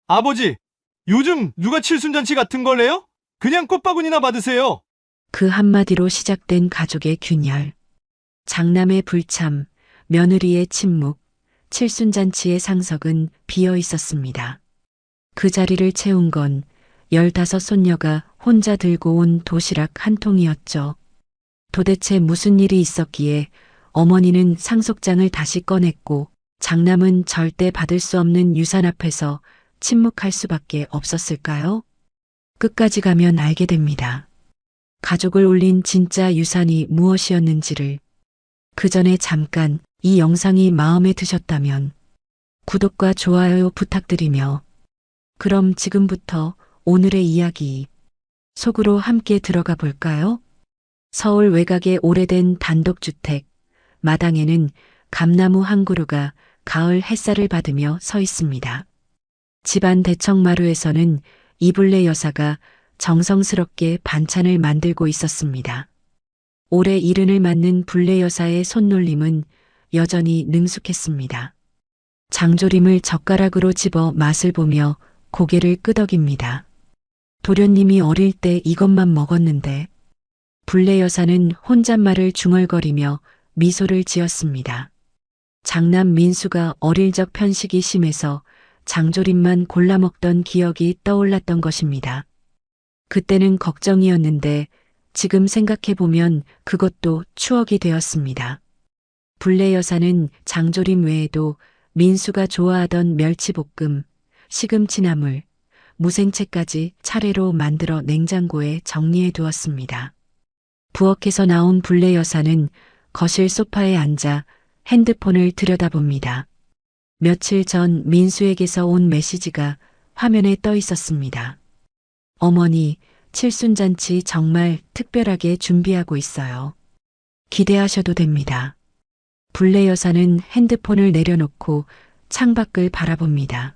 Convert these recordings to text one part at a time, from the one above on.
아버지, 요즘 누가 칠순잔치 같은 걸 해요? 그냥 꽃바구니나 받으세요. 그 한마디로 시작된 가족의 균열. 장남의 불참, 며느리의 침묵, 칠순잔치의 상석은 비어 있었습니다. 그 자리를 채운 건 15 손녀가 혼자 들고 온 도시락 한 통이었죠. 도대체 무슨 일이 있었기에 어머니는 상속장을 다시 꺼냈고 장남은 절대 받을 수 없는 유산 앞에서 침묵할 수밖에 없었을까요? 끝까지 가면 알게 됩니다. 가족을 올린 진짜 유산이 무엇이었는지를. 그 전에 잠깐 이 영상이 마음에 드셨다면 구독과 좋아요 부탁드리며 그럼 지금부터 오늘의 이야기 속으로 함께 들어가 볼까요? 서울 외곽의 오래된 단독주택 마당에는 감나무 한 그루가 가을 햇살을 받으며 서 있습니다. 집안 대청마루에서는 이블레 여사가 정성스럽게 반찬을 만들고 있었습니다. 올해 이른을 맞는 불레 여사의 손놀림은 여전히 능숙했습니다. 장조림을 젓가락으로 집어 맛을 보며 고개를 끄덕입니다. 도련님이 어릴 때 이것만 먹었는데. 불레 여사는 혼잣말을 중얼거리며 미소를 지었습니다. 장남 민수가 어릴 적 편식이 심해서 장조림만 골라 먹던 기억이 떠올랐던 것입니다. 그때는 걱정이었는데 지금 생각해보면 그것도 추억이 되었습니다. 불레 여사는 장조림 외에도 민수가 좋아하던 멸치볶음, 시금치나물, 무생채까지 차례로 만들어 냉장고에 정리해 두었습니다. 부엌에서 나온 불레 여사는 거실 소파에 앉아 핸드폰을 들여다봅니다. 며칠 전 민수에게서 온 메시지가 화면에 떠 있었습니다. 어머니, 칠순잔치 정말 특별하게 준비하고 있어요. 기대하셔도 됩니다. 불레 여사는 핸드폰을 내려놓고 창밖을 바라봅니다.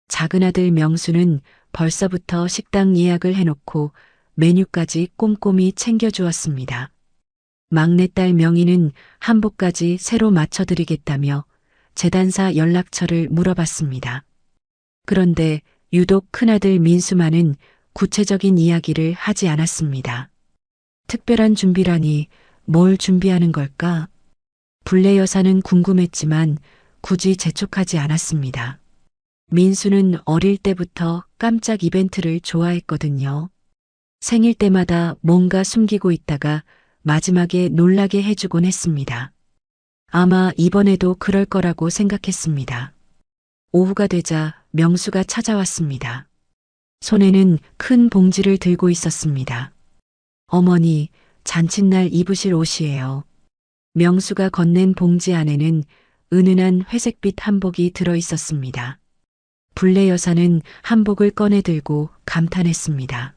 작은 아들 명수는 벌써부터 식당 예약을 해놓고 메뉴까지 꼼꼼히 챙겨주었습니다. 막내딸 명희는 한복까지 새로 맞춰드리겠다며 재단사 연락처를 물어봤습니다. 그런데 유독 큰아들 민수만은 구체적인 이야기를 하지 않았습니다. 특별한 준비라니 뭘 준비하는 걸까? 불레 여사는 궁금했지만 굳이 재촉하지 않았습니다. 민수는 어릴 때부터 깜짝 이벤트를 좋아했거든요. 생일 때마다 뭔가 숨기고 있다가 마지막에 놀라게 해주곤 했습니다. 아마 이번에도 그럴 거라고 생각했습니다. 오후가 되자 명수가 찾아왔습니다. 손에는 큰 봉지를 들고 있었습니다. 어머니, 잔칫날 입으실 옷이에요. 명수가 건넨 봉지 안에는 은은한 회색빛 한복이 들어 있었습니다. 불레 여사는 한복을 꺼내 들고 감탄했습니다.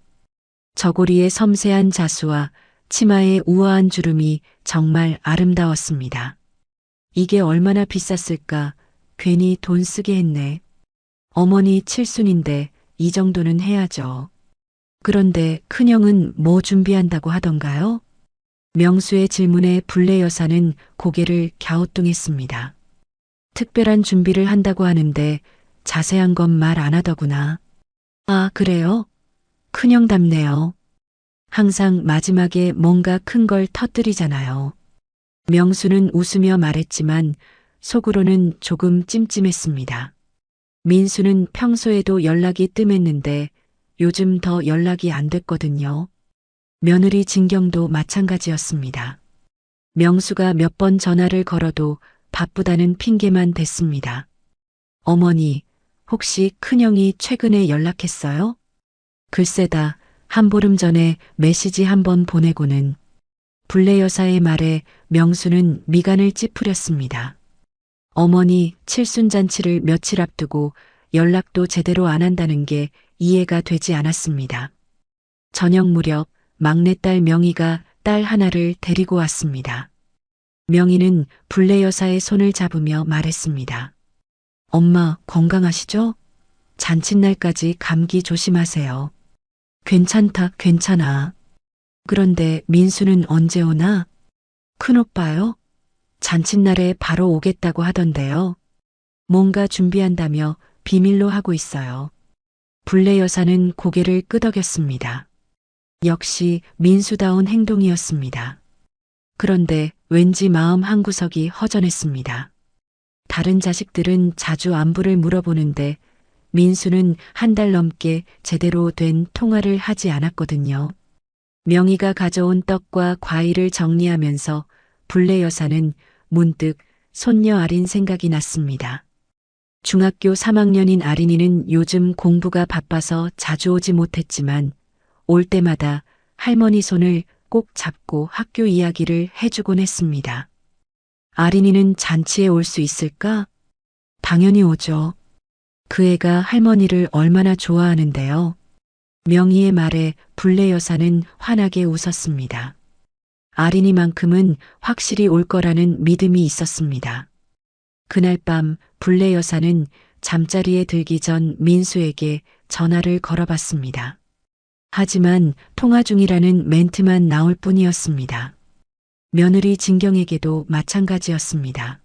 저고리의 섬세한 자수와 치마의 우아한 주름이 정말 아름다웠습니다. 이게 얼마나 비쌌을까? 괜히 돈 쓰게 했네. 어머니 칠순인데 이 정도는 해야죠. 그런데 큰형은 뭐 준비한다고 하던가요? 명수의 질문에 불레 여사는 고개를 갸우뚱했습니다. 특별한 준비를 한다고 하는데 자세한 건 말 안 하더구나. 아, 그래요? 큰형답네요. 항상 마지막에 뭔가 큰 걸 터뜨리잖아요. 명수는 웃으며 말했지만 속으로는 조금 찜찜했습니다. 민수는 평소에도 연락이 뜸했는데 요즘 더 연락이 안 됐거든요. 며느리 진경도 마찬가지였습니다. 명수가 몇 번 전화를 걸어도 바쁘다는 핑계만 댔습니다. 어머니, 혹시 큰형이 최근에 연락했어요? 글쎄다, 한 보름 전에 메시지 한 번 보내고는. 불레 여사의 말에 명수는 미간을 찌푸렸습니다. 어머니 칠순잔치를 며칠 앞두고 연락도 제대로 안 한다는 게 이해가 되지 않았습니다. 저녁 무렵 막내딸 명희가 딸 하나를 데리고 왔습니다. 명희는 불레 여사의 손을 잡으며 말했습니다. 엄마 건강하시죠? 잔칫날까지 감기 조심하세요. 괜찮다, 괜찮아. 그런데 민수는 언제 오나? 큰오빠요? 잔칫날에 바로 오겠다고 하던데요. 뭔가 준비한다며 비밀로 하고 있어요. 불례 여사는 고개를 끄덕였습니다. 역시 민수다운 행동이었습니다. 그런데 왠지 마음 한구석이 허전했습니다. 다른 자식들은 자주 안부를 물어보는데 민수는 한 달 넘게 제대로 된 통화를 하지 않았거든요. 명희가 가져온 떡과 과일을 정리하면서 불례 여사는 문득 손녀 아린 생각이 났습니다. 중학교 3학년인 아린이는 요즘 공부가 바빠서 자주 오지 못했지만 올 때마다 할머니 손을 꼭 잡고 학교 이야기를 해주곤 했습니다. 아린이는 잔치에 올 수 있을까? 당연히 오죠. 그 애가 할머니를 얼마나 좋아하는데요. 명희의 말에 불례 여사는 환하게 웃었습니다. 아린이만큼은 확실히 올 거라는 믿음이 있었습니다. 그날 밤 불례 여사는 잠자리에 들기 전 민수에게 전화를 걸어봤습니다. 하지만 통화 중이라는 멘트만 나올 뿐이었습니다. 며느리 진경에게도 마찬가지였습니다.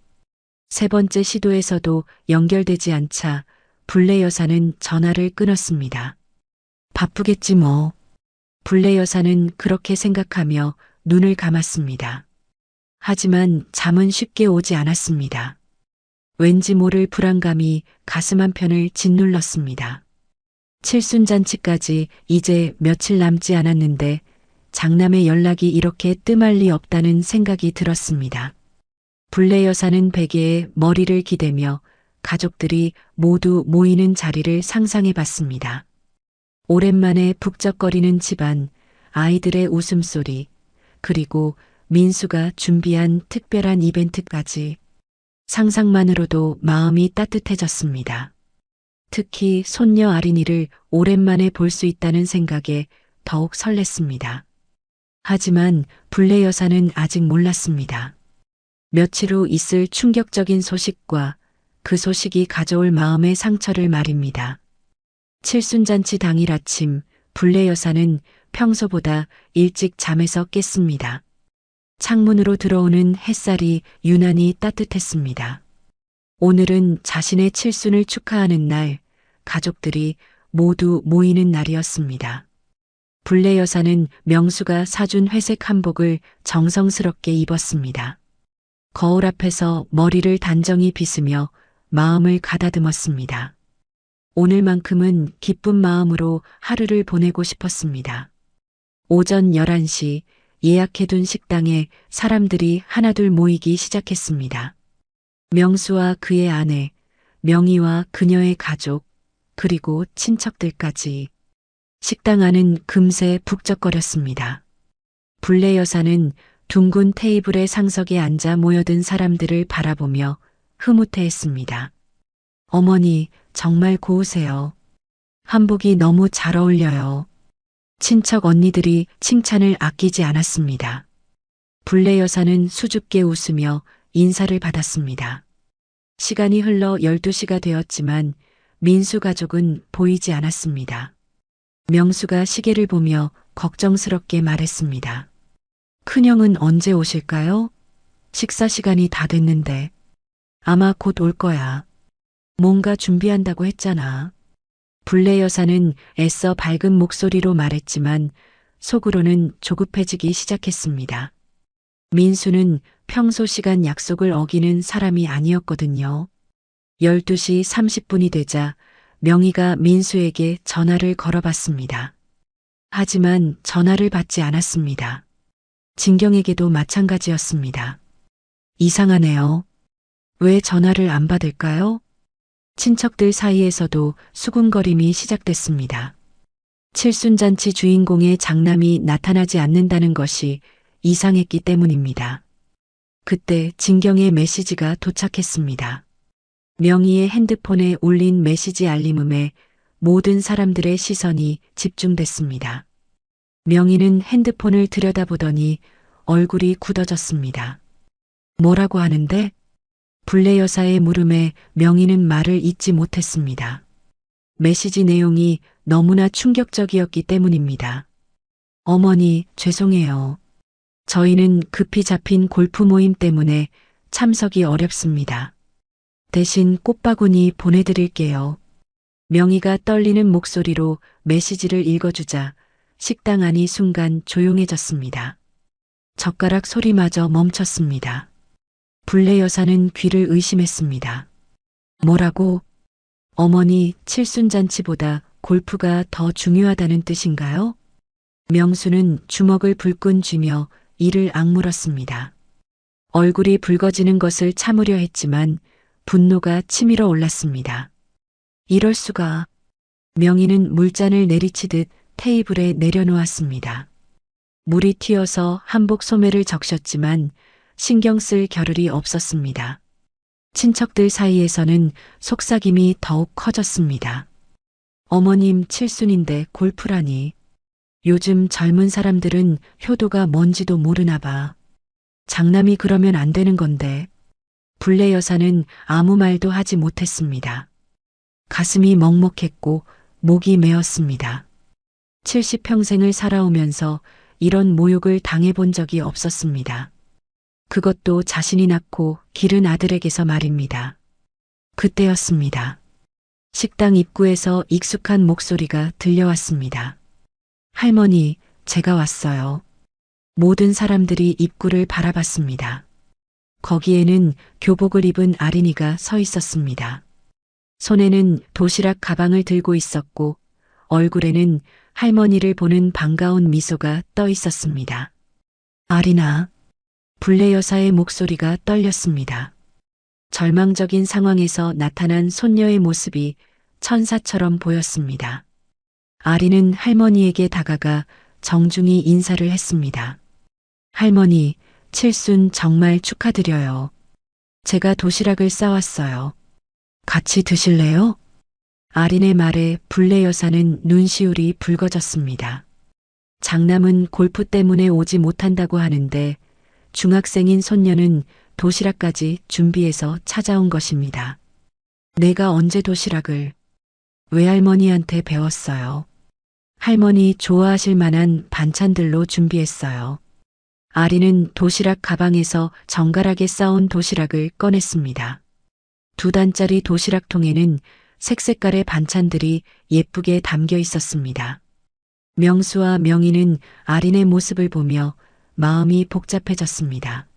세 번째 시도에서도 연결되지 않자 불례 여사는 전화를 끊었습니다. 바쁘겠지 뭐. 불례 여사는 그렇게 생각하며 눈을 감았습니다. 하지만 잠은 쉽게 오지 않았습니다. 왠지 모를 불안감이 가슴 한편을 짓눌렀습니다. 칠순잔치까지 이제 며칠 남지 않았는데 장남의 연락이 이렇게 뜸할 리 없다는 생각이 들었습니다. 불례 여사는 베개에 머리를 기대며 가족들이 모두 모이는 자리를 상상해 봤습니다. 오랜만에 북적거리는 집안, 아이들의 웃음소리, 그리고 민수가 준비한 특별한 이벤트까지 상상만으로도 마음이 따뜻해졌습니다. 특히 손녀 아린이를 오랜만에 볼 수 있다는 생각에 더욱 설렜습니다. 하지만 불례 여사는 아직 몰랐습니다. 며칠 후 있을 충격적인 소식과 그 소식이 가져올 마음의 상처를 말입니다. 칠순잔치 당일 아침 불례 여사는 평소보다 일찍 잠에서 깼습니다. 창문으로 들어오는 햇살이 유난히 따뜻했습니다. 오늘은 자신의 칠순을 축하하는 날, 가족들이 모두 모이는 날이었습니다. 불례 여사는 명수가 사준 회색 한복을 정성스럽게 입었습니다. 거울 앞에서 머리를 단정히 빗으며 마음을 가다듬었습니다. 오늘만큼은 기쁜 마음으로 하루를 보내고 싶었습니다. 오전 11시 예약해둔 식당에 사람들이 하나둘 모이기 시작했습니다. 명수와 그의 아내, 명희와 그녀의 가족, 그리고 친척들까지. 식당 안은 금세 북적거렸습니다. 불례 여사는 둥근 테이블의 상석에 앉아 모여든 사람들을 바라보며 흐뭇해했습니다. 어머니, 정말 고우세요. 한복이 너무 잘 어울려요. 친척 언니들이 칭찬을 아끼지 않았습니다. 불례 여사는 수줍게 웃으며 인사를 받았습니다. 시간이 흘러 12시가 되었지만 민수 가족은 보이지 않았습니다. 명수가 시계를 보며 걱정스럽게 말했습니다. 큰형은 언제 오실까요? 식사 시간이 다 됐는데. 아마 곧 올 거야. 뭔가 준비한다고 했잖아. 불례 여사는 애써 밝은 목소리로 말했지만 속으로는 조급해지기 시작했습니다. 민수는 평소 시간 약속을 어기는 사람이 아니었거든요. 12시 30분이 되자 명희가 민수에게 전화를 걸어봤습니다. 하지만 전화를 받지 않았습니다. 진경에게도 마찬가지였습니다. 이상하네요. 왜 전화를 안 받을까요? 친척들 사이에서도 수군거림이 시작됐습니다. 칠순잔치 주인공의 장남이 나타나지 않는다는 것이 이상했기 때문입니다. 그때 진경의 메시지가 도착했습니다. 명희의 핸드폰에 울린 메시지 알림음에 모든 사람들의 시선이 집중됐습니다. 명희는 핸드폰을 들여다보더니 얼굴이 굳어졌습니다. 뭐라고 하는데? 불례 여사의 물음에 명희는 말을 잇지 못했습니다. 메시지 내용이 너무나 충격적이었기 때문입니다. 어머니, 죄송해요. 저희는 급히 잡힌 골프 모임 때문에 참석이 어렵습니다. 대신 꽃바구니 보내드릴게요. 명희가 떨리는 목소리로 메시지를 읽어주자 식당 안이 순간 조용해졌습니다. 젓가락 소리마저 멈췄습니다. 불례 여사는 귀를 의심했습니다. 뭐라고? 어머니, 칠순잔치보다 골프가 더 중요하다는 뜻인가요? 명수는 주먹을 불끈 쥐며 이를 악물었습니다. 얼굴이 붉어지는 것을 참으려 했지만 분노가 치밀어 올랐습니다. 이럴 수가. 명희는 물잔을 내리치듯 테이블에 내려놓았습니다. 물이 튀어서 한복 소매를 적셨지만 신경 쓸 겨를이 없었습니다. 친척들 사이에서는 속삭임이 더욱 커졌습니다. 어머님 칠순인데 골프라니. 요즘 젊은 사람들은 효도가 뭔지도 모르나 봐. 장남이 그러면 안 되는 건데. 불례 여사는 아무 말도 하지 못했습니다. 가슴이 먹먹했고 목이 메었습니다. 70평생을 살아오면서 이런 모욕을 당해본 적이 없었습니다. 그것도 자신이 낳고 기른 아들에게서 말입니다. 그때였습니다. 식당 입구에서 익숙한 목소리가 들려왔습니다. 할머니, 제가 왔어요. 모든 사람들이 입구를 바라봤습니다. 거기에는 교복을 입은 아린이가 서 있었습니다. 손에는 도시락 가방을 들고 있었고 얼굴에는 할머니를 보는 반가운 미소가 떠 있었습니다. 아린아. 불례 여사의 목소리가 떨렸습니다. 절망적인 상황에서 나타난 손녀의 모습이 천사처럼 보였습니다. 아린은 할머니에게 다가가 정중히 인사를 했습니다. 할머니, 칠순 정말 축하드려요. 제가 도시락을 싸왔어요. 같이 드실래요? 아린의 말에 불례 여사는 눈시울이 붉어졌습니다. 장남은 골프 때문에 오지 못한다고 하는데 중학생인 손녀는 도시락까지 준비해서 찾아온 것입니다. 내가 언제 도시락을? 외할머니한테 배웠어요. 할머니 좋아하실 만한 반찬들로 준비했어요. 아리는 도시락 가방에서 정갈하게 싸온 도시락을 꺼냈습니다. 2단짜리 도시락통에는 색색깔의 반찬들이 예쁘게 담겨 있었습니다. 명수와 명희는 아린의 모습을 보며 마음이 복잡해졌습니다.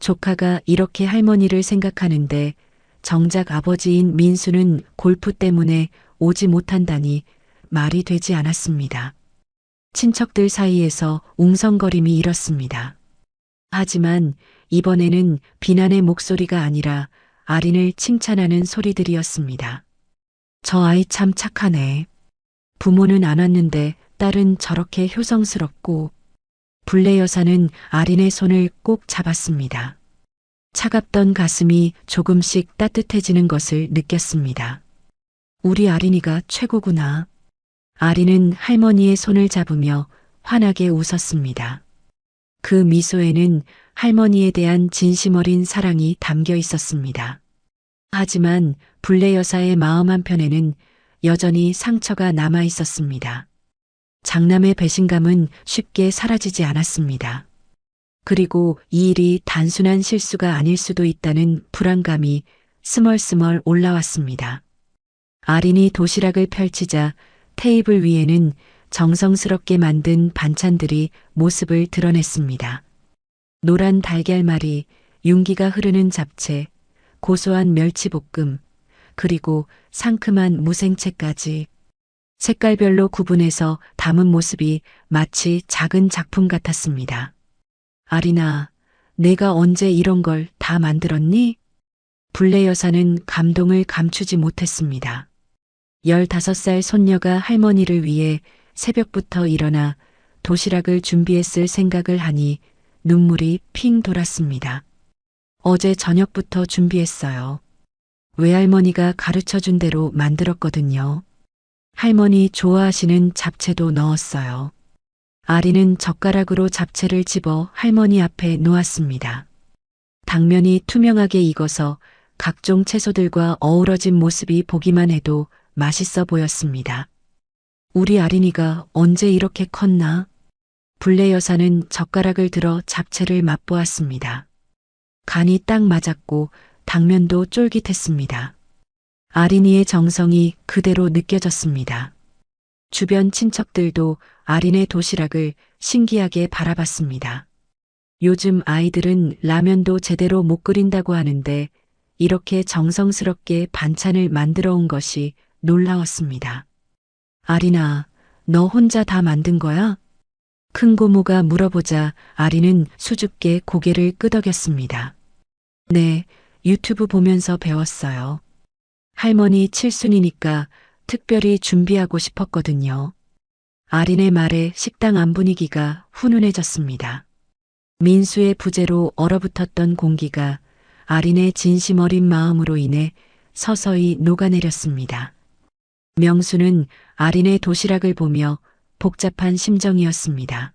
조카가 이렇게 할머니를 생각하는데 정작 아버지인 민수는 골프 때문에 오지 못한다니 말이 되지 않았습니다. 친척들 사이에서 웅성거림이 일었습니다. 하지만 이번에는 비난의 목소리가 아니라 아린을 칭찬하는 소리들이었습니다. 저 아이 참 착하네. 부모는 안 왔는데 딸은 저렇게 효성스럽고. 불례 여사는 아린의 손을 꼭 잡았습니다. 차갑던 가슴이 조금씩 따뜻해지는 것을 느꼈습니다. 우리 아린이가 최고구나. 아린은 할머니의 손을 잡으며 환하게 웃었습니다. 그 미소에는 할머니에 대한 진심 어린 사랑이 담겨 있었습니다. 하지만 불례 여사의 마음 한편에는 여전히 상처가 남아 있었습니다. 장남의 배신감은 쉽게 사라지지 않았습니다. 그리고 이 일이 단순한 실수가 아닐 수도 있다는 불안감이 스멀스멀 올라왔습니다. 아린이 도시락을 펼치자 테이블 위에는 정성스럽게 만든 반찬들이 모습을 드러냈습니다. 노란 달걀말이, 윤기가 흐르는 잡채, 고소한 멸치볶음, 그리고 상큼한 무생채까지. 색깔별로 구분해서 담은 모습이 마치 작은 작품 같았습니다. 아린아, 내가 언제 이런 걸 다 만들었니? 불례 여사는 감동을 감추지 못했습니다. 15살 손녀가 할머니를 위해 새벽부터 일어나 도시락을 준비했을 생각을 하니 눈물이 핑 돌았습니다. 어제 저녁부터 준비했어요. 외할머니가 가르쳐준 대로 만들었거든요. 할머니 좋아하시는 잡채도 넣었어요. 아리는 젓가락으로 잡채를 집어 할머니 앞에 놓았습니다. 당면이 투명하게 익어서 각종 채소들과 어우러진 모습이 보기만 해도 맛있어 보였습니다. 우리 아린이가 언제 이렇게 컸나? 불례 여사는 젓가락을 들어 잡채를 맛보았습니다. 간이 딱 맞았고 당면도 쫄깃했습니다. 아린이의 정성이 그대로 느껴졌습니다. 주변 친척들도 아린의 도시락을 신기하게 바라봤습니다. 요즘 아이들은 라면도 제대로 못 끓인다고 하는데 이렇게 정성스럽게 반찬을 만들어 온 것이 놀라웠습니다. 아린아, 너 혼자 다 만든 거야? 큰 고모가 물어보자 아린은 수줍게 고개를 끄덕였습니다. 네, 유튜브 보면서 배웠어요. 할머니 칠순이니까 특별히 준비하고 싶었거든요. 아린의 말에 식당 안 분위기가 훈훈해졌습니다. 민수의 부재로 얼어붙었던 공기가 아린의 진심 어린 마음으로 인해 서서히 녹아내렸습니다. 명수는 아린의 도시락을 보며 복잡한 심정이었습니다.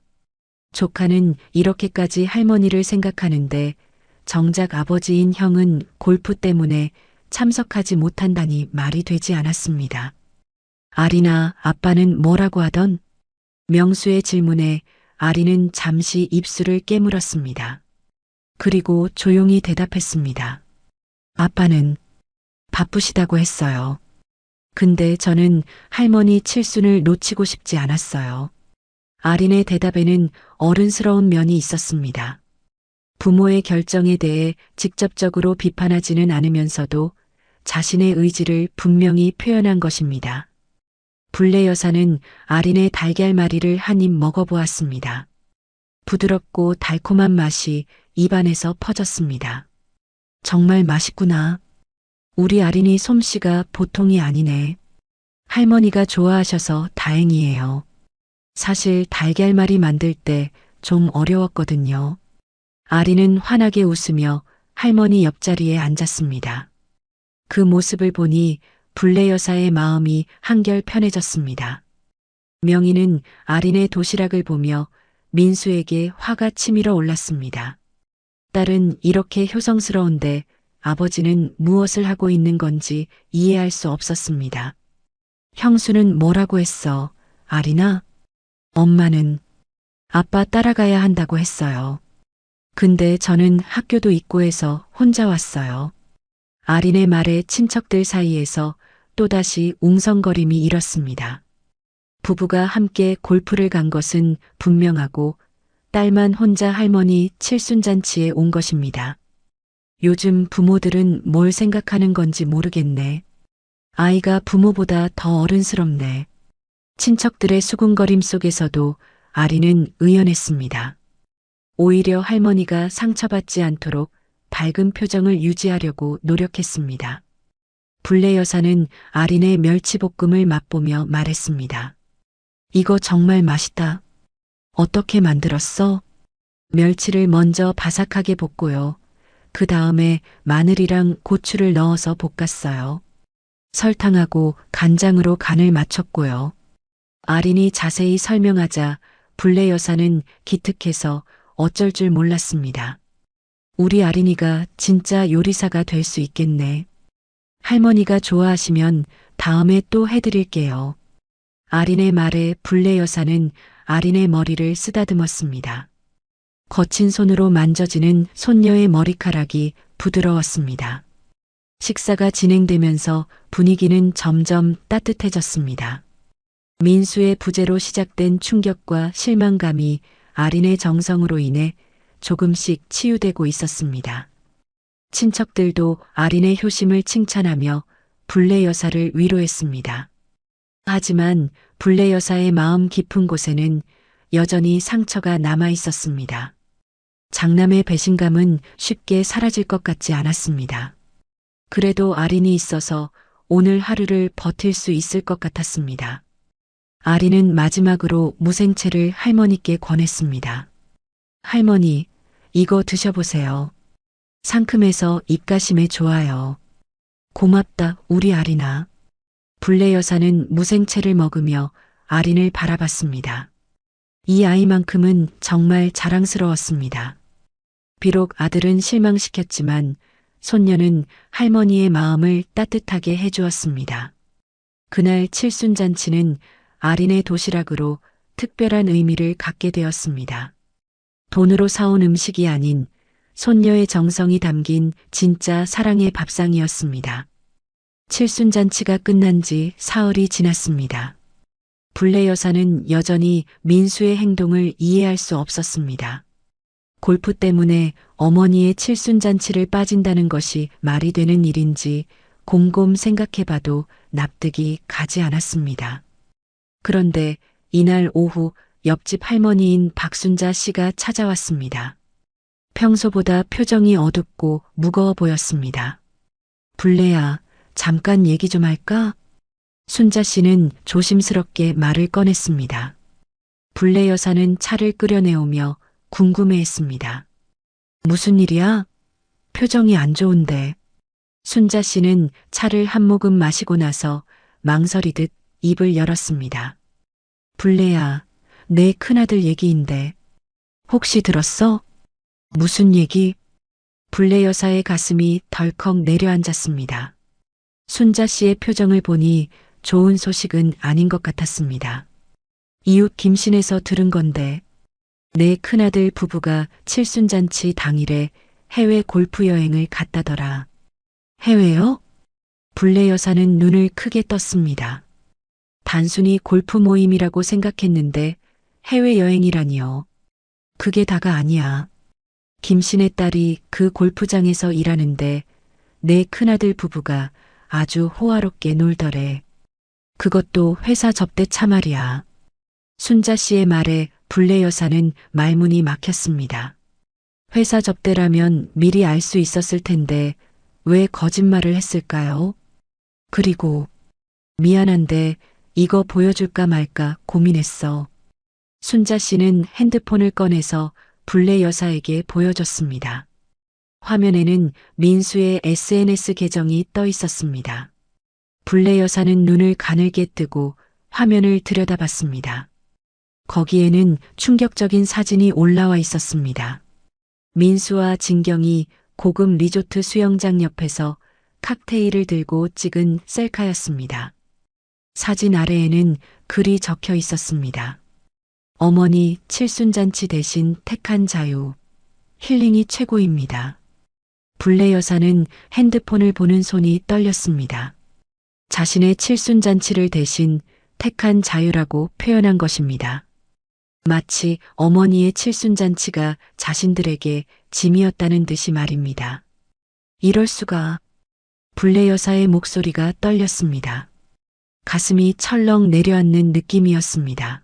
조카는 이렇게까지 할머니를 생각하는데 정작 아버지인 형은 골프 때문에 참석하지 못한다니 말이 되지 않았습니다. 아린아, 아빠는 뭐라고 하던? 명수의 질문에 아린은 잠시 입술을 깨물었습니다. 그리고 조용히 대답했습니다. 아빠는 바쁘시다고 했어요. 근데 저는 할머니 칠순을 놓치고 싶지 않았어요. 아린의 대답에는 어른스러운 면이 있었습니다. 부모의 결정에 대해 직접적으로 비판하지는 않으면서도 자신의 의지를 분명히 표현한 것입니다. 불례 여사는 아린의 달걀말이를 한 입 먹어보았습니다. 부드럽고 달콤한 맛이 입안에서 퍼졌습니다. 정말 맛있구나. 우리 아린이 솜씨가 보통이 아니네. 할머니가 좋아하셔서 다행이에요. 사실 달걀말이 만들 때 좀 어려웠거든요. 아린은 환하게 웃으며 할머니 옆자리에 앉았습니다. 그 모습을 보니 불례 여사의 마음이 한결 편해졌습니다. 명희는 아린의 도시락을 보며 민수에게 화가 치밀어 올랐습니다. 딸은 이렇게 효성스러운데 아버지는 무엇을 하고 있는 건지 이해할 수 없었습니다. 형수는 뭐라고 했어, 아린아? 엄마는 아빠 따라가야 한다고 했어요. 근데 저는 학교도 있고 해서 혼자 왔어요. 아린의 말에 친척들 사이에서 또다시 웅성거림이 일었습니다. 부부가 함께 골프를 간 것은 분명하고 딸만 혼자 할머니 칠순잔치에 온 것입니다. 요즘 부모들은 뭘 생각하는 건지 모르겠네. 아이가 부모보다 더 어른스럽네. 친척들의 수군거림 속에서도 아린은 의연했습니다. 오히려 할머니가 상처받지 않도록 밝은 표정을 유지하려고 노력했습니다. 불례 여사는 아린의 멸치볶음을 맛보며 말했습니다. 이거 정말 맛있다. 어떻게 만들었어? 멸치를 먼저 바삭하게 볶고요. 그 다음에 마늘이랑 고추를 넣어서 볶았어요. 설탕하고 간장으로 간을 맞췄고요. 아린이 자세히 설명하자 불례 여사는 기특해서 어쩔 줄 몰랐습니다. 우리 아린이가 진짜 요리사가 될 수 있겠네. 할머니가 좋아하시면 다음에 또 해드릴게요. 아린의 말에 불례 여사는 아린의 머리를 쓰다듬었습니다. 거친 손으로 만져지는 손녀의 머리카락이 부드러웠습니다. 식사가 진행되면서 분위기는 점점 따뜻해졌습니다. 민수의 부재로 시작된 충격과 실망감이 아린의 정성으로 인해 조금씩 치유되고 있었습니다. 친척들도 아린의 효심을 칭찬하며 불례 여사를 위로했습니다. 하지만 불례 여사의 마음 깊은 곳에는 여전히 상처가 남아 있었습니다. 장남의 배신감은 쉽게 사라질 것 같지 않았습니다. 그래도 아린이 있어서 오늘 하루를 버틸 수 있을 것 같았습니다. 아린은 마지막으로 무생채를 할머니께 권했습니다. 할머니, 이거 드셔보세요. 상큼해서 입가심에 좋아요. 고맙다, 우리 아린아. 불례 여사는 무생채를 먹으며 아린을 바라봤습니다. 이 아이만큼은 정말 자랑스러웠습니다. 비록 아들은 실망시켰지만 손녀는 할머니의 마음을 따뜻하게 해주었습니다. 그날 칠순잔치는 아린의 도시락으로 특별한 의미를 갖게 되었습니다. 돈으로 사온 음식이 아닌 손녀의 정성이 담긴 진짜 사랑의 밥상이었습니다. 칠순잔치가 끝난 지 사흘이 지났습니다. 불례 여사는 여전히 민수의 행동을 이해할 수 없었습니다. 골프 때문에 어머니의 칠순잔치를 빠진다는 것이 말이 되는 일인지 곰곰 생각해봐도 납득이 가지 않았습니다. 그런데 이날 오후 옆집 할머니인 박순자 씨가 찾아왔습니다. 평소보다 표정이 어둡고 무거워 보였습니다. 불례야, 잠깐 얘기 좀 할까? 순자 씨는 조심스럽게 말을 꺼냈습니다. 불례 여사는 차를 끓여내오며 궁금해했습니다. 무슨 일이야? 표정이 안 좋은데. 순자 씨는 차를 한 모금 마시고 나서 망설이듯 입을 열었습니다. 불례야, 내 큰아들 얘기인데. 혹시 들었어? 무슨 얘기? 불례 여사의 가슴이 덜컥 내려앉았습니다. 순자 씨의 표정을 보니 좋은 소식은 아닌 것 같았습니다. 이웃 김신에서 들은 건데 내 큰아들 부부가 칠순잔치 당일에 해외 골프 여행을 갔다더라. 해외요? 불례 여사는 눈을 크게 떴습니다. 단순히 골프 모임이라고 생각했는데 해외여행이라니요. 그게 다가 아니야. 김신의 딸이 그 골프장에서 일하는데 내 큰아들 부부가 아주 호화롭게 놀더래. 그것도 회사 접대 차 말이야. 순자 씨의 말에 불례 여사는 말문이 막혔습니다. 회사 접대라면 미리 알 수 있었을 텐데 왜 거짓말을 했을까요? 그리고 미안한데 이거 보여줄까 말까 고민했어. 순자 씨는 핸드폰을 꺼내서 불례 여사에게 보여줬습니다. 화면에는 민수의 SNS 계정이 떠 있었습니다. 불례 여사는 눈을 가늘게 뜨고 화면을 들여다봤습니다. 거기에는 충격적인 사진이 올라와 있었습니다. 민수와 진경이 고급 리조트 수영장 옆에서 칵테일을 들고 찍은 셀카였습니다. 사진 아래에는 글이 적혀 있었습니다. 어머니 칠순잔치 대신 택한 자유. 힐링이 최고입니다. 불례 여사는 핸드폰을 보는 손이 떨렸습니다. 자신의 칠순잔치를 대신 택한 자유라고 표현한 것입니다. 마치 어머니의 칠순잔치가 자신들에게 짐이었다는 듯이 말입니다. 이럴 수가. 불례 여사의 목소리가 떨렸습니다. 가슴이 철렁 내려앉는 느낌이었습니다.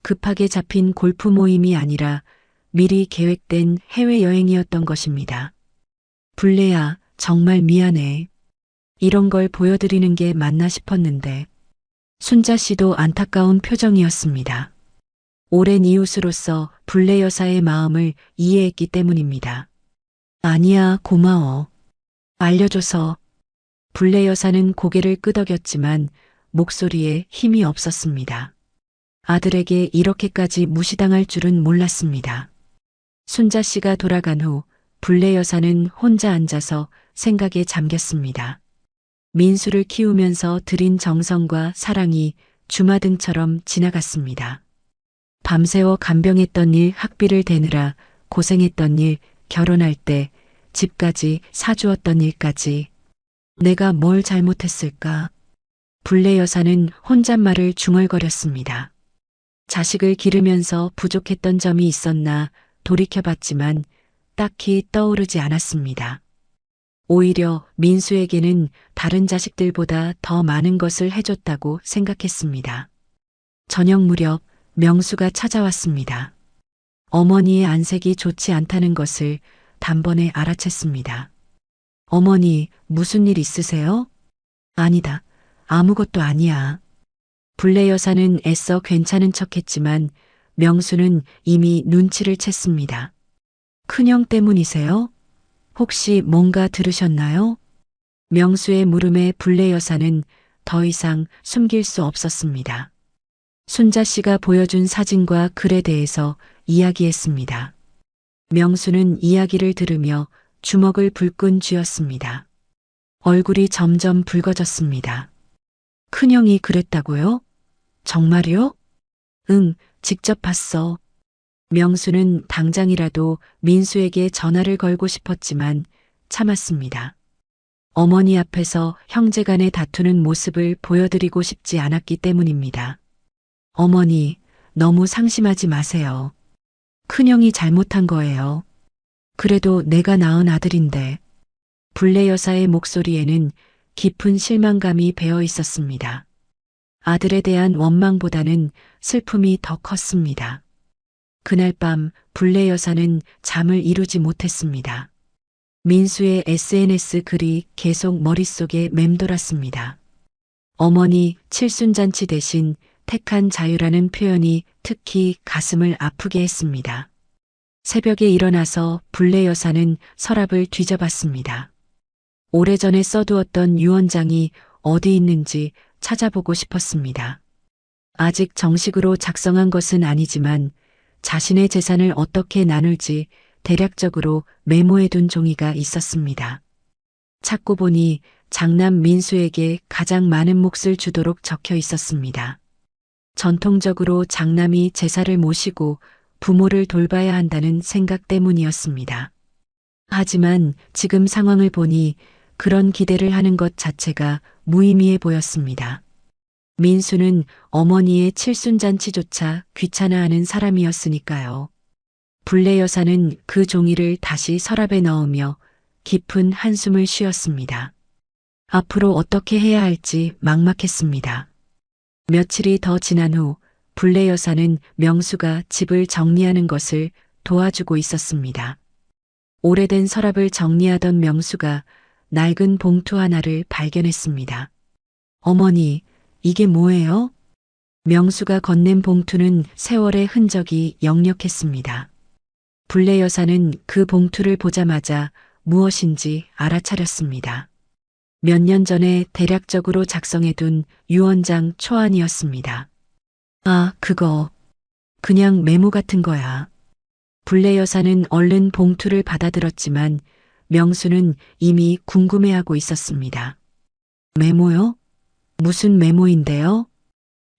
급하게 잡힌 골프 모임이 아니라 미리 계획된 해외여행이었던 것입니다. 불례야, 정말 미안해. 이런 걸 보여드리는 게 맞나 싶었는데. 순자 씨도 안타까운 표정이었습니다. 오랜 이웃으로서 불례 여사의 마음을 이해했기 때문입니다. 아니야, 고마워. 알려줘서. 불례 여사는 고개를 끄덕였지만 목소리에 힘이 없었습니다. 아들에게 이렇게까지 무시당할 줄은 몰랐습니다. 순자 씨가 돌아간 후 불례 여사는 혼자 앉아서 생각에 잠겼습니다. 민수를 키우면서 들인 정성과 사랑이 주마등처럼 지나갔습니다. 밤새워 간병했던 일, 학비를 대느라 고생했던 일, 결혼할 때 집까지 사주었던 일까지. 내가 뭘 잘못했을까? 불례 여사는 혼잣말을 중얼거렸습니다. 자식을 기르면서 부족했던 점이 있었나 돌이켜봤지만 딱히 떠오르지 않았습니다. 오히려 민수에게는 다른 자식들보다 더 많은 것을 해줬다고 생각했습니다. 저녁 무렵 명수가 찾아왔습니다. 어머니의 안색이 좋지 않다는 것을 단번에 알아챘습니다. 어머니, 무슨 일 있으세요? 아니다. 아무것도 아니야. 불례 여사는 애써 괜찮은 척했지만 명수는 이미 눈치를 챘습니다. 큰형 때문이세요? 혹시 뭔가 들으셨나요? 명수의 물음에 불례 여사는 더 이상 숨길 수 없었습니다. 순자 씨가 보여준 사진과 글에 대해서 이야기했습니다. 명수는 이야기를 들으며 주먹을 불끈 쥐었습니다. 얼굴이 점점 붉어졌습니다. 큰형이 그랬다고요? 정말요? 응, 직접 봤어. 명수는 당장이라도 민수에게 전화를 걸고 싶었지만 참았습니다. 어머니 앞에서 형제간의 다투는 모습을 보여드리고 싶지 않았기 때문입니다. 어머니, 너무 상심하지 마세요. 큰형이 잘못한 거예요. 그래도 내가 낳은 아들인데. 불례 여사의 목소리에는 깊은 실망감이 배어 있었습니다. 아들에 대한 원망보다는 슬픔이 더 컸습니다. 그날 밤 불례 여사는 잠을 이루지 못했습니다. 민수의 SNS 글이 계속 머릿속에 맴돌았습니다. 어머니 칠순잔치 대신 택한 자유라는 표현이 특히 가슴을 아프게 했습니다. 새벽에 일어나서 불례 여사는 서랍을 뒤져봤습니다. 오래전에 써두었던 유언장이 어디 있는지 찾아보고 싶었습니다. 아직 정식으로 작성한 것은 아니지만 자신의 재산을 어떻게 나눌지 대략적으로 메모해둔 종이가 있었습니다. 찾고 보니 장남 민수에게 가장 많은 몫을 주도록 적혀 있었습니다. 전통적으로 장남이 제사를 모시고 부모를 돌봐야 한다는 생각 때문이었습니다. 하지만 지금 상황을 보니 그런 기대를 하는 것 자체가 무의미해 보였습니다. 민수는 어머니의 칠순잔치조차 귀찮아하는 사람이었으니까요. 불례 여사는 그 종이를 다시 서랍에 넣으며 깊은 한숨을 쉬었습니다. 앞으로 어떻게 해야 할지 막막했습니다. 며칠이 더 지난 후 불례 여사는 명수가 집을 정리하는 것을 도와주고 있었습니다. 오래된 서랍을 정리하던 명수가 낡은 봉투 하나를 발견했습니다. 어머니, 이게 뭐예요? 명수가 건넨 봉투는 세월의 흔적이 역력했습니다. 불례 여사는 그 봉투를 보자마자 무엇인지 알아차렸습니다. 몇 년 전에 대략적으로 작성해둔 유언장 초안이었습니다. 아, 그거. 그냥 메모 같은 거야. 불례 여사는 얼른 봉투를 받아들었지만 명수는 이미 궁금해하고 있었습니다. 메모요? 무슨 메모인데요?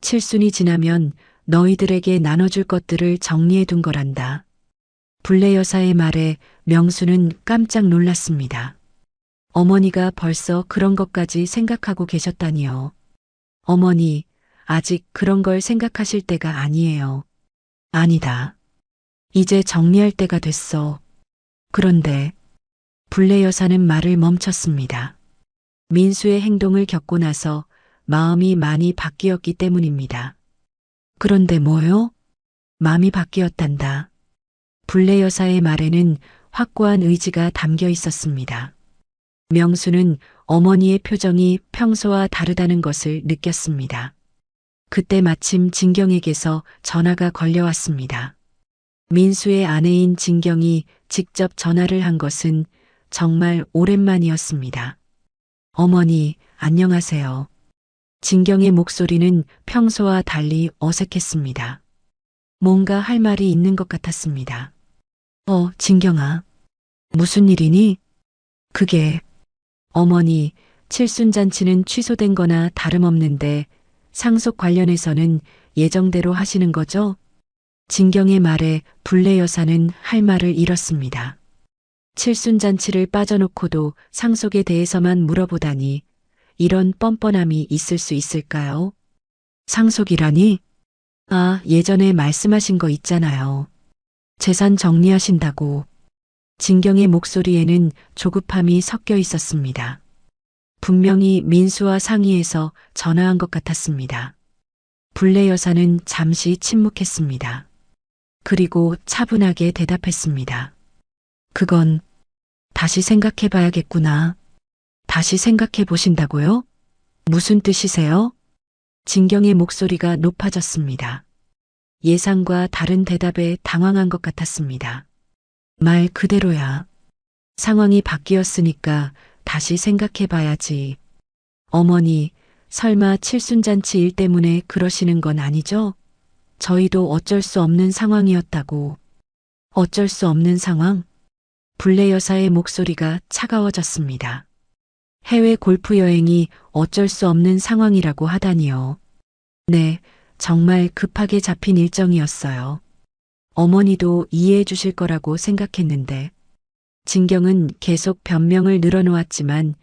칠순이 지나면 너희들에게 나눠줄 것들을 정리해둔 거란다. 불례 여사의 말에 명수는 깜짝 놀랐습니다. 어머니가 벌써 그런 것까지 생각하고 계셨다니요. 어머니, 아직 그런 걸 생각하실 때가 아니에요. 아니다. 이제 정리할 때가 됐어. 그런데 불례 여사는 말을 멈췄습니다. 민수의 행동을 겪고 나서 마음이 많이 바뀌었기 때문입니다. 그런데 뭐요? 마음이 바뀌었단다. 불례 여사의 말에는 확고한 의지가 담겨 있었습니다. 명수는 어머니의 표정이 평소와 다르다는 것을 느꼈습니다. 그때 마침 진경에게서 전화가 걸려왔습니다. 민수의 아내인 진경이 직접 전화를 한 것은 정말 오랜만이었습니다. 어머니, 안녕하세요. 진경의 목소리는 평소와 달리 어색했습니다. 뭔가 할 말이 있는 것 같았습니다. 진경아. 무슨 일이니? 그게, 어머니, 칠순잔치는 취소된 거나 다름없는데 상속 관련해서는 예정대로 하시는 거죠? 진경의 말에 불례 여사는 할 말을 잃었습니다. 칠순잔치를 빠져놓고도 상속에 대해서만 물어보다니 이런 뻔뻔함이 있을 수 있을까요? 상속이라니? 아, 예전에 말씀하신 거 있잖아요. 재산 정리하신다고. 진경의 목소리에는 조급함이 섞여 있었습니다. 분명히 민수와 상의해서 전화한 것 같았습니다. 불례 여사는 잠시 침묵했습니다. 그리고 차분하게 대답했습니다. 그건 다시 생각해 봐야겠구나. 다시 생각해 보신다고요? 무슨 뜻이세요? 진경의 목소리가 높아졌습니다. 예상과 다른 대답에 당황한 것 같았습니다. 말 그대로야. 상황이 바뀌었으니까 다시 생각해 봐야지. 어머니, 설마 칠순잔치 일 때문에 그러시는 건 아니죠? 저희도 어쩔 수 없는 상황이었다고. 어쩔 수 없는 상황? 불례 여사의 목소리가 차가워졌습니다. 해외 골프 여행이 어쩔 수 없는 상황이라고 하다니요. 네, 정말 급하게 잡힌 일정이었어요. 어머니도 이해해 주실 거라고 생각했는데. 진경은 계속 변명을 늘어놓았지만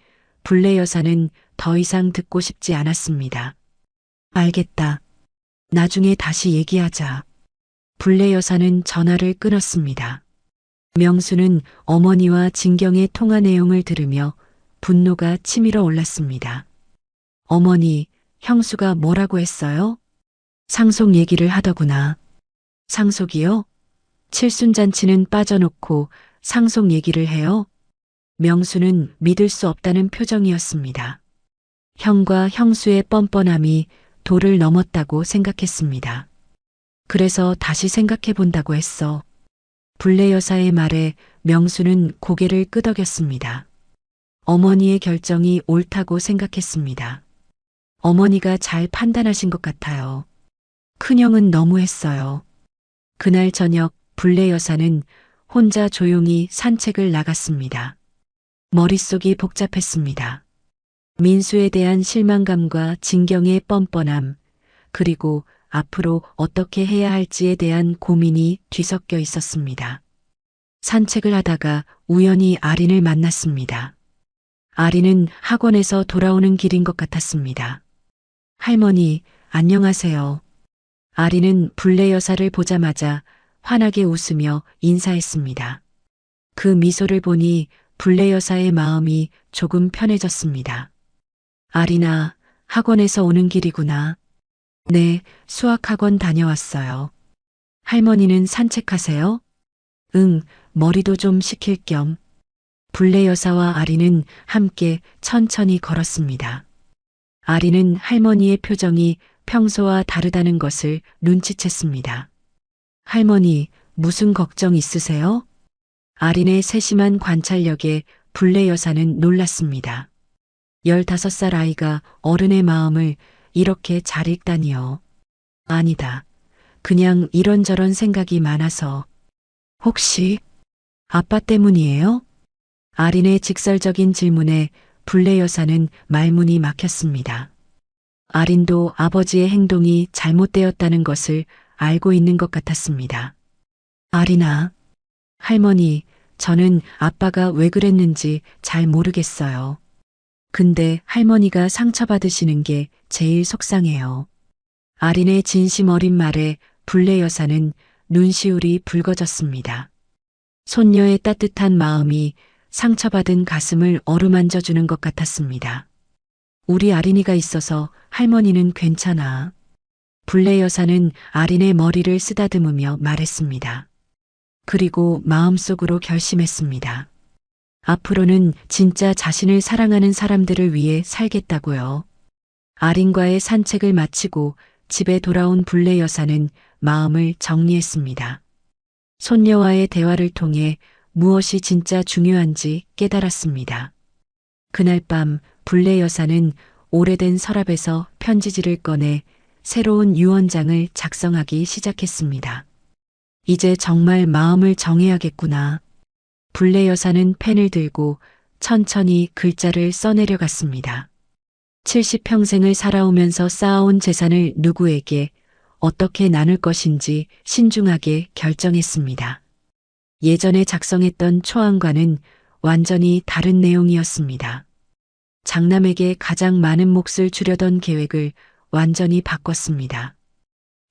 불례 여사는 더 이상 듣고 싶지 않았습니다. 알겠다. 나중에 다시 얘기하자. 불례 여사는 전화를 끊었습니다. 명수는 어머니와 진경의 통화 내용을 들으며 분노가 치밀어 올랐습니다. 어머니, 형수가 뭐라고 했어요? 상속 얘기를 하더구나. 상속이요? 칠순잔치는 빠져놓고 상속 얘기를 해요? 명수는 믿을 수 없다는 표정이었습니다. 형과 형수의 뻔뻔함이 도를 넘었다고 생각했습니다. 그래서 다시 생각해 본다고 했어. 불례 여사의 말에 명수는 고개를 끄덕였습니다. 어머니의 결정이 옳다고 생각했습니다. 어머니가 잘 판단하신 것 같아요. 큰형은 너무했어요. 그날 저녁 불례 여사는 혼자 조용히 산책을 나갔습니다. 머릿속이 복잡했습니다. 민수에 대한 실망감과 진경의 뻔뻔함, 그리고 앞으로 어떻게 해야 할지에 대한 고민이 뒤섞여 있었습니다. 산책을 하다가 우연히 아린을 만났습니다. 아린은 학원에서 돌아오는 길인 것 같았습니다. 할머니, 안녕하세요. 아린은 불례 여사를 보자마자 환하게 웃으며 인사했습니다. 그 미소를 보니 불례 여사의 마음이 조금 편해졌습니다. 아린아, 학원에서 오는 길이구나. 네, 수학학원 다녀왔어요. 할머니는 산책하세요? 응, 머리도 좀 식힐 겸. 불례 여사와 아린은 함께 천천히 걸었습니다. 아린은 할머니의 표정이 평소와 다르다는 것을 눈치챘습니다. 할머니, 무슨 걱정 있으세요? 아린의 세심한 관찰력에 불례 여사는 놀랐습니다. 15살 아이가 어른의 마음을 이렇게 잘 읽다니요. 아니다. 그냥 이런저런 생각이 많아서. 혹시 아빠 때문이에요? 아린의 직설적인 질문에 불례 여사는 말문이 막혔습니다. 아린도 아버지의 행동이 잘못되었다는 것을 알고 있는 것 같았습니다. 아린아, 할머니, 저는 아빠가 왜 그랬는지 잘 모르겠어요. 근데 할머니가 상처받으시는 게 제일 속상해요. 아린의 진심 어린 말에 불례 여사는 눈시울이 붉어졌습니다. 손녀의 따뜻한 마음이 상처받은 가슴을 어루만져 주는 것 같았습니다. 우리 아린이가 있어서 할머니는 괜찮아. 불례 여사는 아린의 머리를 쓰다듬으며 말했습니다. 그리고 마음속으로 결심했습니다. 앞으로는 진짜 자신을 사랑하는 사람들을 위해 살겠다고요. 아린과의 산책을 마치고 집에 돌아온 불례 여사는 마음을 정리했습니다. 손녀와의 대화를 통해 무엇이 진짜 중요한지 깨달았습니다. 그날 밤 불례 여사는 오래된 서랍에서 편지지를 꺼내 새로운 유언장을 작성하기 시작했습니다. 이제 정말 마음을 정해야겠구나. 불례 여사는 펜을 들고 천천히 글자를 써내려갔습니다. 70평생을 살아오면서 쌓아온 재산을 누구에게 어떻게 나눌 것인지 신중하게 결정했습니다. 예전에 작성했던 초안과는 완전히 다른 내용이었습니다. 장남에게 가장 많은 몫을 주려던 계획을 완전히 바꿨습니다.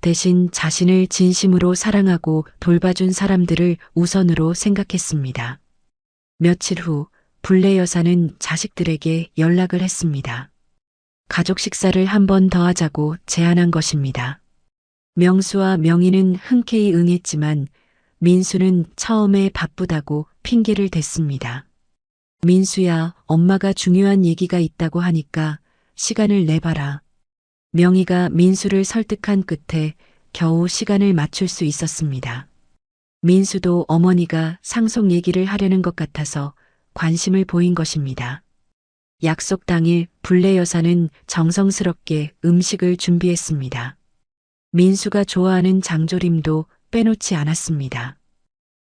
대신 자신을 진심으로 사랑하고 돌봐준 사람들을 우선으로 생각했습니다. 며칠 후 불례 여사는 자식들에게 연락을 했습니다. 가족 식사를 한 번 더 하자고 제안한 것입니다. 명수와 명희는 흔쾌히 응했지만 민수는 처음에 바쁘다고 핑계를 댔습니다. 민수야, 엄마가 중요한 얘기가 있다고 하니까 시간을 내봐라. 명희가 민수를 설득한 끝에 겨우 시간을 맞출 수 있었습니다. 민수도 어머니가 상속 얘기를 하려는 것 같아서 관심을 보인 것입니다. 약속 당일 불례 여사는 정성스럽게 음식을 준비했습니다. 민수가 좋아하는 장조림도 빼놓지 않았습니다.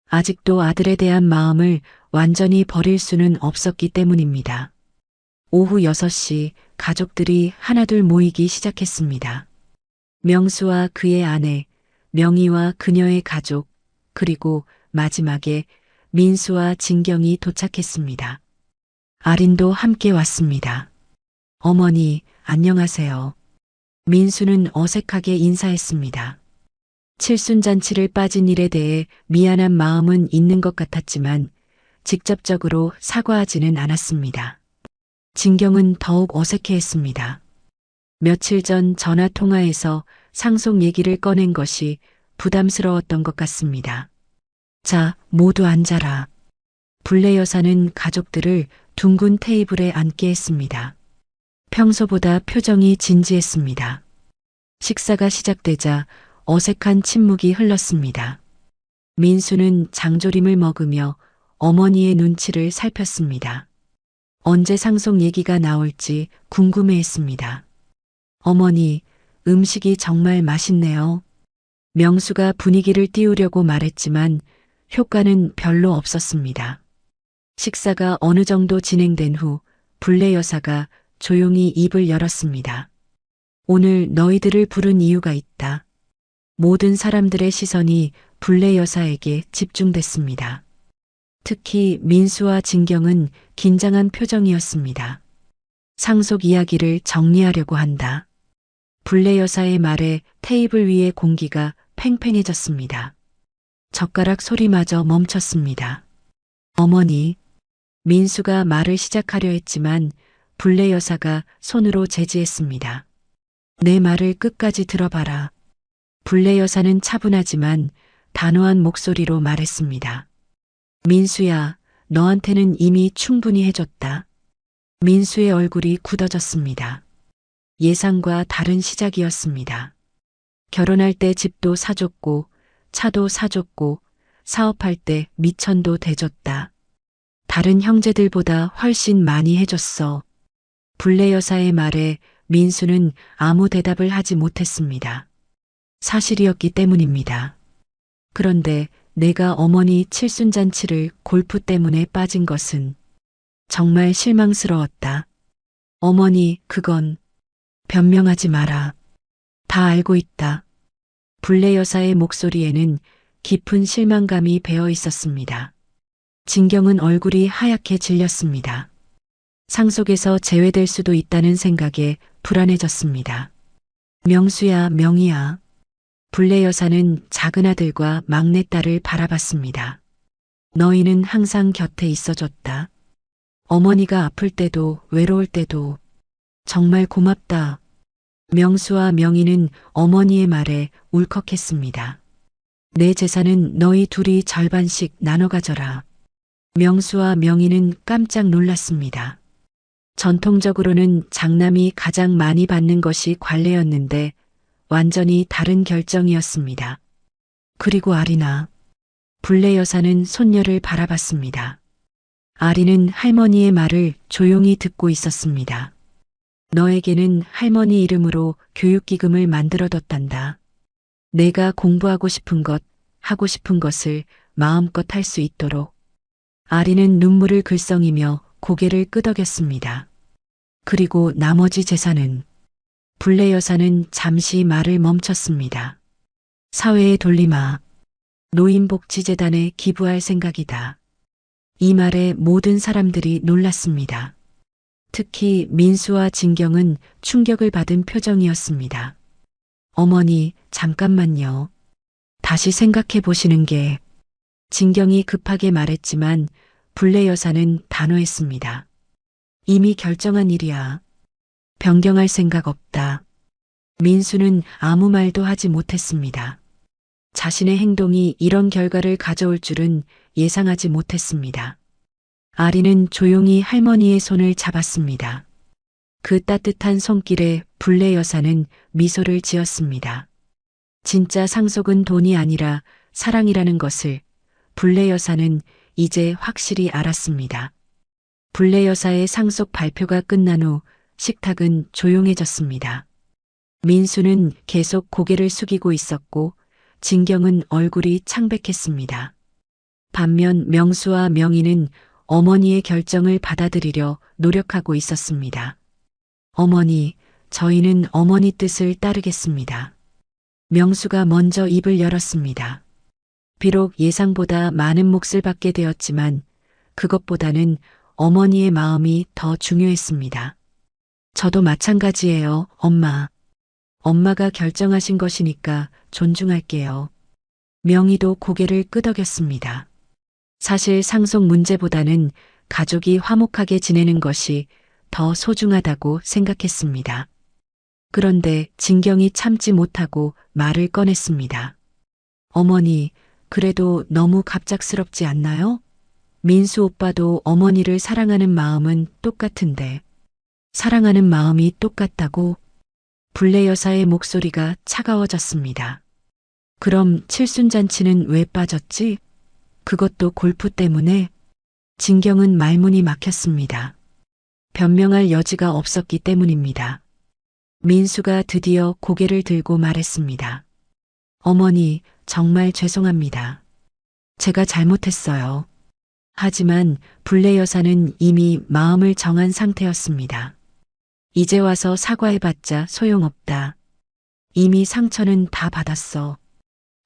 아직도 아들에 대한 마음을 완전히 버릴 수는 없었기 때문입니다. 오후 6시 가족들이 하나둘 모이기 시작했습니다. 명수와 그의 아내, 명희와 그녀의 가족, 그리고 마지막에 민수와 진경이 도착했습니다. 아린도 함께 왔습니다. 어머니, 안녕하세요. 민수는 어색하게 인사했습니다. 칠순잔치를 빠진 일에 대해 미안한 마음은 있는 것 같았지만 직접적으로 사과하지는 않았습니다. 진경은 더욱 어색해했습니다. 며칠 전 전화 통화에서 상속 얘기를 꺼낸 것이 부담스러웠던 것 같습니다. 자, 모두 앉아라. 불례 여사는 가족들을 둥근 테이블에 앉게 했습니다. 평소보다 표정이 진지했습니다. 식사가 시작되자 어색한 침묵이 흘렀습니다. 민수는 장조림을 먹으며 어머니의 눈치를 살폈습니다. 언제 상속 얘기가 나올지 궁금해했습니다. 어머니, 음식이 정말 맛있네요. 명수가 분위기를 띄우려고 말했지만 효과는 별로 없었습니다. 식사가 어느 정도 진행된 후 불례 여사가 조용히 입을 열었습니다. 오늘 너희들을 부른 이유가 있다. 모든 사람들의 시선이 불례 여사에게 집중됐습니다. 특히 민수와 진경은 긴장한 표정이었습니다. 상속 이야기를 정리하려고 한다. 불례 여사의 말에 테이블 위의 공기가 팽팽해졌습니다. 젓가락 소리마저 멈췄습니다. 어머니, 민수가 말을 시작하려 했지만 불례 여사가 손으로 제지했습니다. 내 말을 끝까지 들어봐라. 불례 여사는 차분하지만 단호한 목소리로 말했습니다. 민수야, 너한테는 이미 충분히 해줬다. 민수의 얼굴이 굳어졌습니다. 예상과 다른 시작이었습니다. 결혼할 때 집도 사줬고, 차도 사줬고, 사업할 때 미천도 대줬다. 다른 형제들보다 훨씬 많이 해줬어. 불례 여사의 말에 민수는 아무 대답을 하지 못했습니다. 사실이었기 때문입니다. 그런데 내가 어머니 칠순잔치를 골프 때문에 빠진 것은 정말 실망스러웠다. 어머니, 그건 변명하지 마라. 다 알고 있다. 불례 여사의 목소리에는 깊은 실망감이 배어 있었습니다. 진경은 얼굴이 하얗게 질렸습니다. 상속에서 제외될 수도 있다는 생각에 불안해졌습니다. 명수야, 명희야. 불례 여사는 작은 아들과 막내딸을 바라봤습니다. 너희는 항상 곁에 있어줬다. 어머니가 아플 때도 외로울 때도 정말 고맙다. 명수와 명희는 어머니의 말에 울컥했습니다. 내 재산은 너희 둘이 절반씩 나눠 가져라. 명수와 명희는 깜짝 놀랐습니다. 전통적으로는 장남이 가장 많이 받는 것이 관례였는데 완전히 다른 결정이었습니다. 그리고 아리나. 불례 여사는 손녀를 바라봤습니다. 아리는 할머니의 말을 조용히 듣고 있었습니다. 너에게는 할머니 이름으로 교육기금을 만들어뒀단다. 내가 공부하고 싶은 것, 하고 싶은 것을 마음껏 할 수 있도록. 아리는 눈물을 글썽이며 고개를 끄덕였습니다. 그리고 나머지 재산은? 불례 여사는 잠시 말을 멈췄습니다. 사회에 돌리마. 노인복지재단에 기부할 생각이다. 이 말에 모든 사람들이 놀랐습니다. 특히 민수와 진경은 충격을 받은 표정이었습니다. 어머니, 잠깐만요. 다시 생각해 보시는 게. 진경이 급하게 말했지만 불례 여사는 단호했습니다. 이미 결정한 일이야. 변경할 생각 없다. 민수는 아무 말도 하지 못했습니다. 자신의 행동이 이런 결과를 가져올 줄은 예상하지 못했습니다. 아리는 조용히 할머니의 손을 잡았습니다. 그 따뜻한 손길에 불례 여사는 미소를 지었습니다. 진짜 상속은 돈이 아니라 사랑이라는 것을 불례 여사는 이제 확실히 알았습니다. 불례 여사의 상속 발표가 끝난 후 식탁은 조용해졌습니다. 민수는 계속 고개를 숙이고 있었고 진경은 얼굴이 창백했습니다. 반면 명수와 명희는 어머니의 결정을 받아들이려 노력하고 있었습니다. 어머니, 저희는 어머니 뜻을 따르겠습니다. 명수가 먼저 입을 열었습니다. 비록 예상보다 많은 몫을 받게 되었지만 그것보다는 어머니의 마음이 더 중요했습니다. 저도 마찬가지예요, 엄마. 엄마가 결정하신 것이니까 존중할게요. 명희도 고개를 끄덕였습니다. 사실 상속 문제보다는 가족이 화목하게 지내는 것이 더 소중하다고 생각했습니다. 그런데 진경이 참지 못하고 말을 꺼냈습니다. 어머니, 그래도 너무 갑작스럽지 않나요? 민수 오빠도 어머니를 사랑하는 마음은 똑같은데, 사랑하는 마음이 똑같다고? 불례 여사의 목소리가 차가워졌습니다. 그럼 칠순잔치는 왜 빠졌지? 그것도 골프 때문에? 진경은 말문이 막혔습니다. 변명할 여지가 없었기 때문입니다. 민수가 드디어 고개를 들고 말했습니다. 어머니, 정말 죄송합니다. 제가 잘못했어요. 하지만 불례 여사는 이미 마음을 정한 상태였습니다. 이제 와서 사과해봤자 소용없다. 이미 상처는 다 받았어.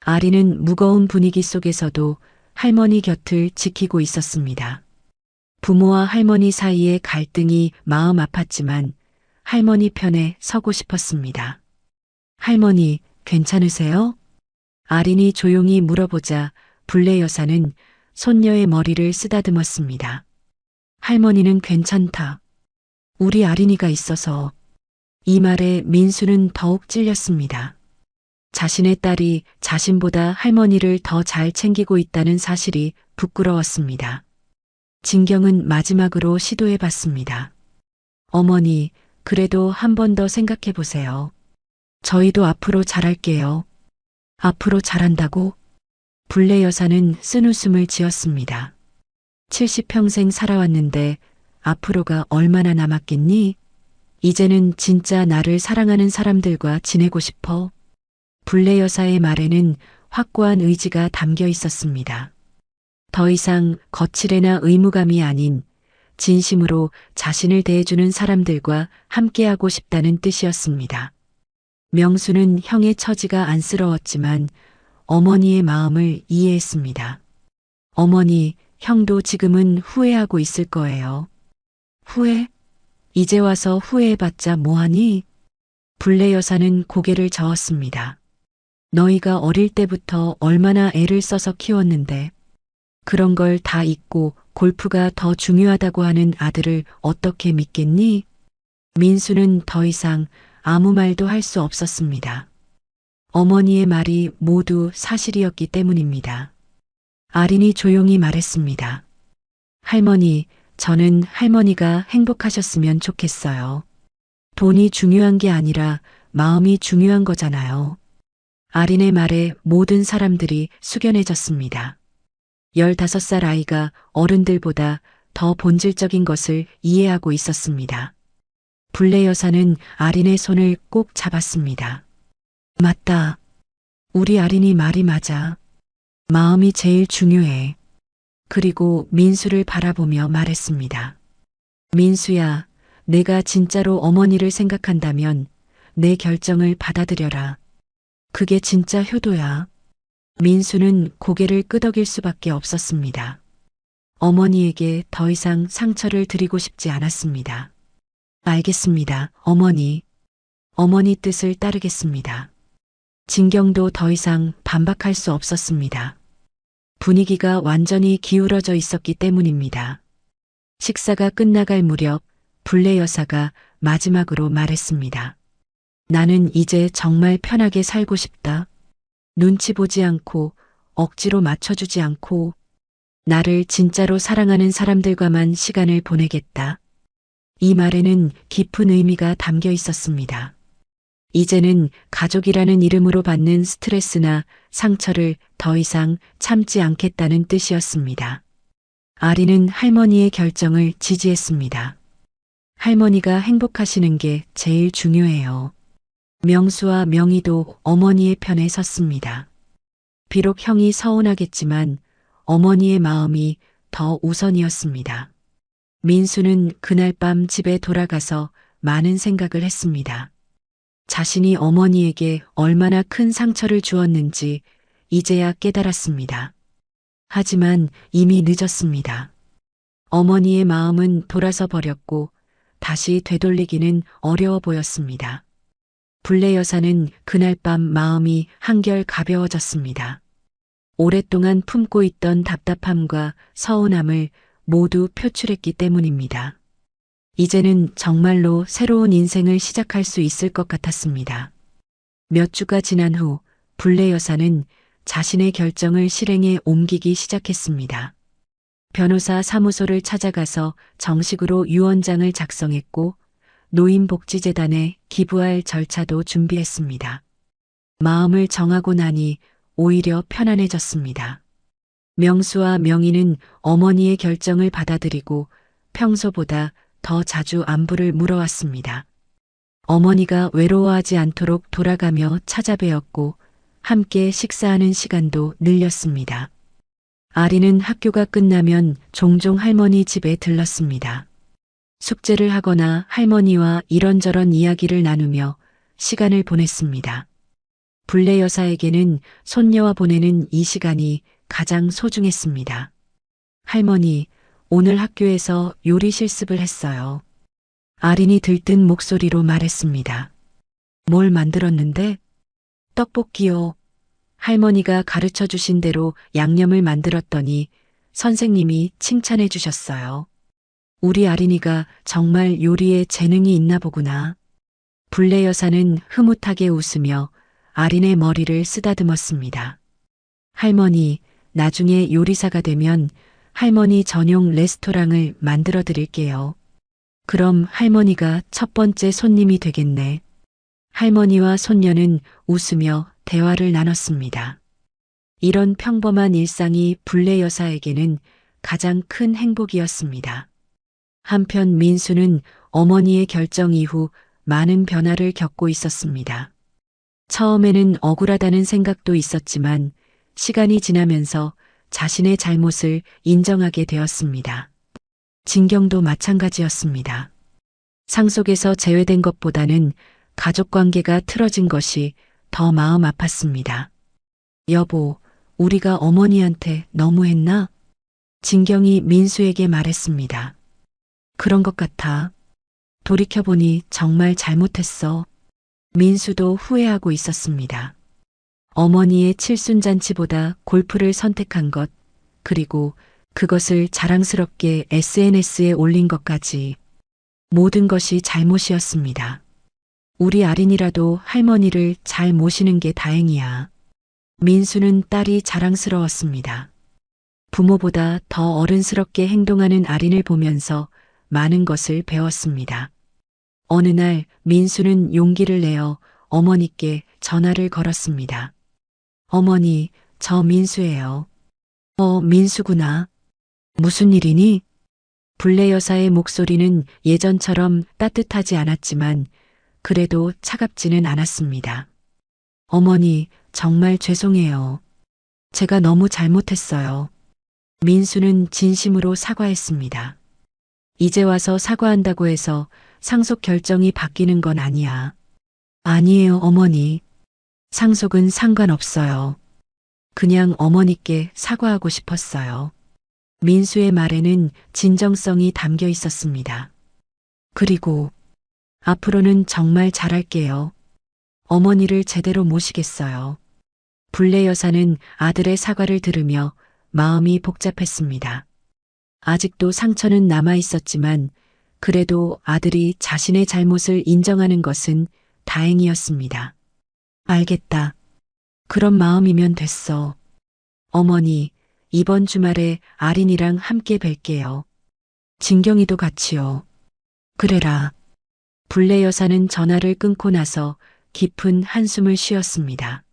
아리는 무거운 분위기 속에서도 할머니 곁을 지키고 있었습니다. 부모와 할머니 사이의 갈등이 마음 아팠지만 할머니 편에 서고 싶었습니다. 할머니, 괜찮으세요? 아린이 조용히 물어보자 불례 여사는 손녀의 머리를 쓰다듬었습니다. 할머니는 괜찮다. 우리 아린이가 있어서. 이 말에 민수는 더욱 찔렸습니다. 자신의 딸이 자신보다 할머니를 더 잘 챙기고 있다는 사실이 부끄러웠습니다. 진경은 마지막으로 시도해 봤습니다. 어머니, 그래도 한 번 더 생각해 보세요. 저희도 앞으로 잘할게요. 앞으로 잘한다고? 불례 여사는 쓴웃음을 지었습니다. 70평생 살아왔는데 앞으로가 얼마나 남았겠니? 이제는 진짜 나를 사랑하는 사람들과 지내고 싶어. 불례 여사의 말에는 확고한 의지가 담겨 있었습니다. 더 이상 거칠애나 의무감이 아닌 진심으로 자신을 대해주는 사람들과 함께하고 싶다는 뜻이었습니다. 명수는 형의 처지가 안쓰러웠지만 어머니의 마음을 이해했습니다. 어머니, 형도 지금은 후회하고 있을 거예요. 후회? 이제 와서 후회해봤자 뭐하니? 불례 여사는 고개를 저었습니다. 너희가 어릴 때부터 얼마나 애를 써서 키웠는데 그런 걸 다 잊고 골프가 더 중요하다고 하는 아들을 어떻게 믿겠니? 민수는 더 이상 아무 말도 할 수 없었습니다. 어머니의 말이 모두 사실이었기 때문입니다. 아린이 조용히 말했습니다. 할머니, 저는 할머니가 행복하셨으면 좋겠어요. 돈이 중요한 게 아니라 마음이 중요한 거잖아요. 아린의 말에 모든 사람들이 숙연해졌습니다. 15살 아이가 어른들보다 더 본질적인 것을 이해하고 있었습니다. 불례 여사는 아린의 손을 꼭 잡았습니다. 맞다. 우리 아린이 말이 맞아. 마음이 제일 중요해. 그리고 민수를 바라보며 말했습니다. 민수야, 내가 진짜로 어머니를 생각한다면 내 결정을 받아들여라. 그게 진짜 효도야. 민수는 고개를 끄덕일 수밖에 없었습니다. 어머니에게 더 이상 상처를 드리고 싶지 않았습니다. 알겠습니다, 어머니. 어머니 뜻을 따르겠습니다. 진경도 더 이상 반박할 수 없었습니다. 분위기가 완전히 기울어져 있었기 때문입니다. 식사가 끝나갈 무렵 불례 여사가 마지막으로 말했습니다. 나는 이제 정말 편하게 살고 싶다. 눈치 보지 않고 억지로 맞춰주지 않고 나를 진짜로 사랑하는 사람들과만 시간을 보내겠다. 이 말에는 깊은 의미가 담겨 있었습니다. 이제는 가족이라는 이름으로 받는 스트레스나 상처를 더 이상 참지 않겠다는 뜻이었습니다. 아리는 할머니의 결정을 지지했습니다. 할머니가 행복하시는 게 제일 중요해요. 명수와 명희도 어머니의 편에 섰습니다. 비록 형이 서운하겠지만 어머니의 마음이 더 우선이었습니다. 민수는 그날 밤 집에 돌아가서 많은 생각을 했습니다. 자신이 어머니에게 얼마나 큰 상처를 주었는지 이제야 깨달았습니다. 하지만 이미 늦었습니다. 어머니의 마음은 돌아서 버렸고 다시 되돌리기는 어려워 보였습니다. 불례 여사는 그날 밤 마음이 한결 가벼워졌습니다. 오랫동안 품고 있던 답답함과 서운함을 모두 표출했기 때문입니다. 이제는 정말로 새로운 인생을 시작할 수 있을 것 같았습니다. 몇 주가 지난 후 불례 여사는 자신의 결정을 실행에 옮기기 시작했습니다. 변호사 사무소를 찾아가서 정식으로 유언장을 작성했고 노인복지재단에 기부할 절차도 준비했습니다. 마음을 정하고 나니 오히려 편안해졌습니다. 명수와 명희는 어머니의 결정을 받아들이고 평소보다 더 자주 안부를 물어왔습니다. 어머니가 외로워하지 않도록 돌아가며 찾아뵈었고 함께 식사하는 시간도 늘렸습니다. 아리는 학교가 끝나면 종종 할머니 집에 들렀습니다. 숙제를 하거나 할머니와 이런저런 이야기를 나누며 시간을 보냈습니다. 불례 여사에게는 손녀와 보내는 이 시간이 가장 소중했습니다. 할머니, 오늘 학교에서 요리 실습을 했어요. 아린이 들뜬 목소리로 말했습니다. 뭘 만들었는데? 떡볶이요. 할머니가 가르쳐 주신 대로 양념을 만들었더니 선생님이 칭찬해 주셨어요. 우리 아린이가 정말 요리에 재능이 있나 보구나. 불례 여사는 흐뭇하게 웃으며 아린의 머리를 쓰다듬었습니다. 할머니, 나중에 요리사가 되면 할머니 전용 레스토랑을 만들어 드릴게요. 그럼 할머니가 첫 번째 손님이 되겠네. 할머니와 손녀는 웃으며 대화를 나눴습니다. 이런 평범한 일상이 불례 여사에게는 가장 큰 행복이었습니다. 한편 민수는 어머니의 결정 이후 많은 변화를 겪고 있었습니다. 처음에는 억울하다는 생각도 있었지만 시간이 지나면서 자신의 잘못을 인정하게 되었습니다. 진경도 마찬가지였습니다. 상속에서 제외된 것보다는 가족 관계가 틀어진 것이 더 마음 아팠습니다. 여보, 우리가 어머니한테 너무했나? 진경이 민수에게 말했습니다. 그런 것 같아. 돌이켜보니 정말 잘못했어. 민수도 후회하고 있었습니다. 어머니의 칠순잔치보다 골프를 선택한 것, 그리고 그것을 자랑스럽게 SNS에 올린 것까지 모든 것이 잘못이었습니다. 우리 아린이라도 할머니를 잘 모시는 게 다행이야. 민수는 딸이 자랑스러웠습니다. 부모보다 더 어른스럽게 행동하는 아린을 보면서 많은 것을 배웠습니다. 어느 날 민수는 용기를 내어 어머니께 전화를 걸었습니다. 어머니, 저 민수예요. 민수구나. 무슨 일이니? 불례 여사의 목소리는 예전처럼 따뜻하지 않았지만 그래도 차갑지는 않았습니다. 어머니, 정말 죄송해요. 제가 너무 잘못했어요. 민수는 진심으로 사과했습니다. 이제 와서 사과한다고 해서 상속 결정이 바뀌는 건 아니야. 아니에요, 어머니. 상속은 상관없어요. 그냥 어머니께 사과하고 싶었어요. 민수의 말에는 진정성이 담겨 있었습니다. 그리고 앞으로는 정말 잘할게요. 어머니를 제대로 모시겠어요. 불례 여사는 아들의 사과를 들으며 마음이 복잡했습니다. 아직도 상처는 남아 있었지만 그래도 아들이 자신의 잘못을 인정하는 것은 다행이었습니다. 알겠다. 그런 마음이면 됐어. 어머니, 이번 주말에 아린이랑 함께 뵐게요. 진경이도 같이요. 그래라. 불례 여사는 전화를 끊고 나서 깊은 한숨을 쉬었습니다.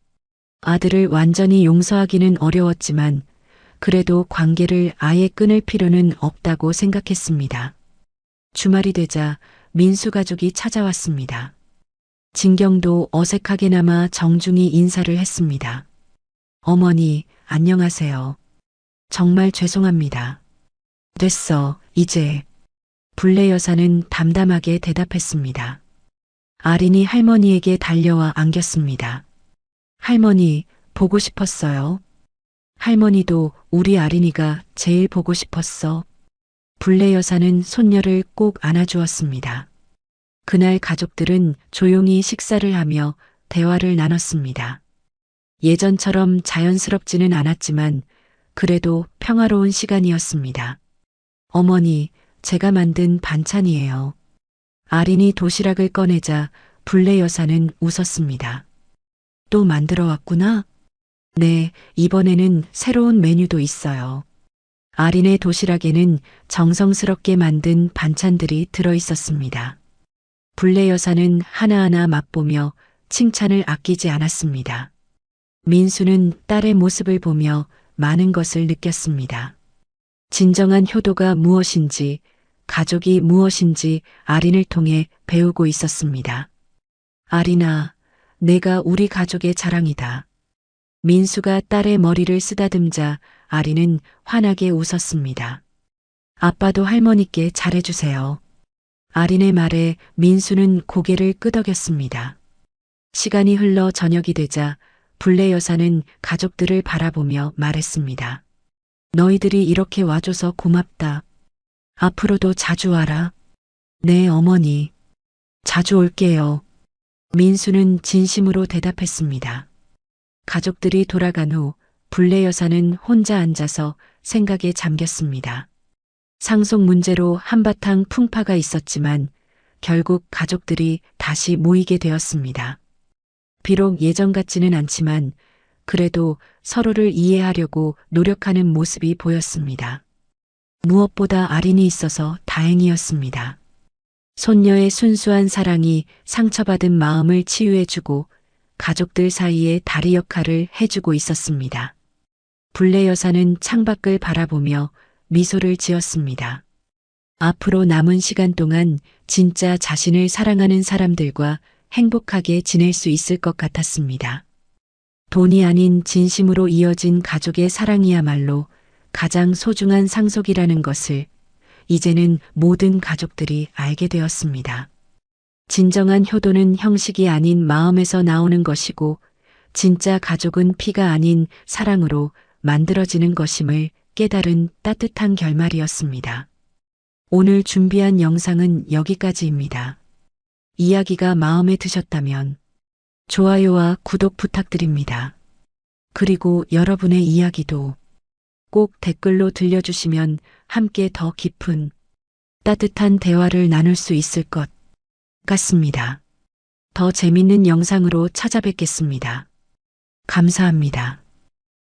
아들을 완전히 용서하기는 어려웠지만 그래도 관계를 아예 끊을 필요는 없다고 생각했습니다. 주말이 되자 민수 가족이 찾아왔습니다. 진경도 어색하게나마 정중히 인사를 했습니다. 어머니, 안녕하세요. 정말 죄송합니다. 됐어, 이제. 불례 여사는 담담하게 대답했습니다. 아린이 할머니에게 달려와 안겼습니다. 할머니, 보고 싶었어요. 할머니도 우리 아린이가 제일 보고 싶었어. 블레 여사는 손녀를 꼭 안아주었습니다. 그날 가족들은 조용히 식사를 하며 대화를 나눴습니다. 예전처럼 자연스럽지는 않았지만 그래도 평화로운 시간이었습니다. 어머니, 제가 만든 반찬이에요. 아린이 도시락을 꺼내자 블레 여사는 웃었습니다. 또 만들어 왔구나? 네, 이번에는 새로운 메뉴도 있어요. 아린의 도시락에는 정성스럽게 만든 반찬들이 들어 있었습니다. 블레 여사는 하나하나 맛보며 칭찬을 아끼지 않았습니다. 민수는 딸의 모습을 보며 많은 것을 느꼈습니다. 진정한 효도가 무엇인지, 가족이 무엇인지 아린을 통해 배우고 있었습니다. 아린아, 내가 우리 가족의 자랑이다. 민수가 딸의 머리를 쓰다듬자 아린은 환하게 웃었습니다. 아빠도 할머니께 잘해주세요. 아린의 말에 민수는 고개를 끄덕였습니다. 시간이 흘러 저녁이 되자 블레 여사는 가족들을 바라보며 말했습니다. 너희들이 이렇게 와줘서 고맙다. 앞으로도 자주 와라. 네, 어머니. 자주 올게요. 민수는 진심으로 대답했습니다. 가족들이 돌아간 후 블레 여사는 혼자 앉아서 생각에 잠겼습니다. 상속 문제로 한바탕 풍파가 있었지만 결국 가족들이 다시 모이게 되었습니다. 비록 예전 같지는 않지만 그래도 서로를 이해하려고 노력하는 모습이 보였습니다. 무엇보다 아린이 있어서 다행이었습니다. 손녀의 순수한 사랑이 상처받은 마음을 치유해주고 가족들 사이에 다리 역할을 해주고 있었습니다. 블레 여사는 창밖을 바라보며 미소를 지었습니다. 앞으로 남은 시간 동안 진짜 자신을 사랑하는 사람들과 행복하게 지낼 수 있을 것 같았습니다. 돈이 아닌 진심으로 이어진 가족의 사랑이야말로 가장 소중한 상속이라는 것을 이제는 모든 가족들이 알게 되었습니다. 진정한 효도는 형식이 아닌 마음에서 나오는 것이고 진짜 가족은 피가 아닌 사랑으로 만들어지는 것임을 깨달은 따뜻한 결말이었습니다. 오늘 준비한 영상은 여기까지입니다. 이야기가 마음에 드셨다면 좋아요와 구독 부탁드립니다. 그리고 여러분의 이야기도 꼭 댓글로 들려주시면 함께 더 깊은 따뜻한 대화를 나눌 수 있을 것 같습니다. 더 재밌는 영상으로 찾아뵙겠습니다. 감사합니다.